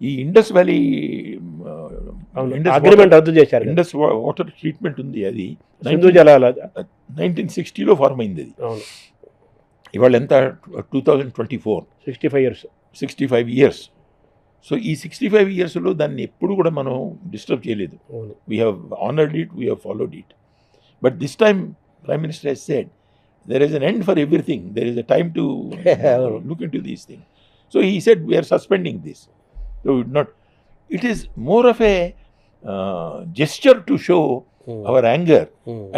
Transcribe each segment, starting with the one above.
ఈ Indus valley agreement రద్దు చేశారు. ఇండస్ వాటర్ ట్రీట్మెంట్ ఉంది, అది సింధు జలాల 1960లో ఫార్మ్ అయింది అది. అవును, ఇవాళ ఎంత 2024, 65 years. 65 years. సో ఈ 65 yearsలో దాన్ని ఎప్పుడు కూడా మనం డిస్టర్బ్ చేయలేదు. అవును. We have honoured it, we have followed it. But this time prime minister he's said there is an end for everything, there is a time to look into these things. So he said we are suspending this. So it is more of a gesture to show our anger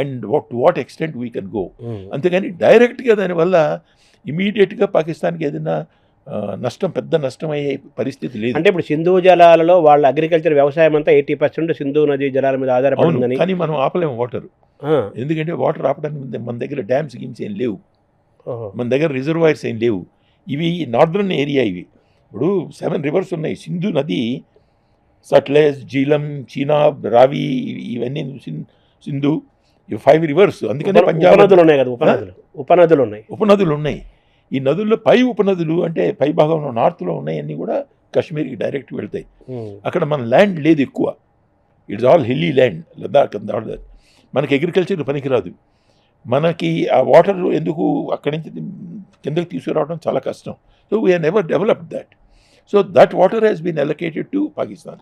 and to what extent we can go. అంతేగాని డైరెక్ట్గా దానివల్ల ఇమీడియట్గా పాకిస్తాన్కి ఏదైనా నష్టం, పెద్ద నష్టం అయ్యే పరిస్థితి లేదు. అంటే ఇప్పుడు సింధు జలాలలో వాళ్ళ అగ్రికల్చర్ వ్యవసాయం అంతా 80% సింధు నది జలాల మీద ఆధారపడిందని. కానీ మనం ఆపలేము వాటర్, ఎందుకంటే వాటర్ ఆపడానికి మన దగ్గర డ్యామ్స్ గిమ్స్ ఏం లేవు, మన దగ్గర రిజర్వాయర్స్ ఏం లేవు. ఇవి నార్దర్న్ ఏరియా, ఇవి ఇప్పుడు 7 rivers ఉన్నాయి. సింధు నది, సట్లెజ్, జీలం, చీనాబ్, రావి, ఇవన్నీ సింధు, ఇవి 5 rivers. అందుకనే పంజాబ్ ఉపనదులు ఉన్నాయి కదా, ఉపనదులు ఉన్నాయి. ఈ నదుల్లో పై ఉపనదులు అంటే పై భాగంలో నార్త్లో ఉన్నాయన్నీ కూడా కాశ్మీర్కి డైరెక్ట్ వెళ్తాయి. అక్కడ మన ల్యాండ్ లేదు ఎక్కువ, it's all hilly land, Ladakh అంతా. మనకి అగ్రికల్చర్ పనికిరాదు. మనకి ఆ వాటర్ ఎందుకు అక్కడి నుంచి కిందకి తీసుకురావడం చాలా కష్టం. So we have never developed that. So that water has been allocated to Pakistan.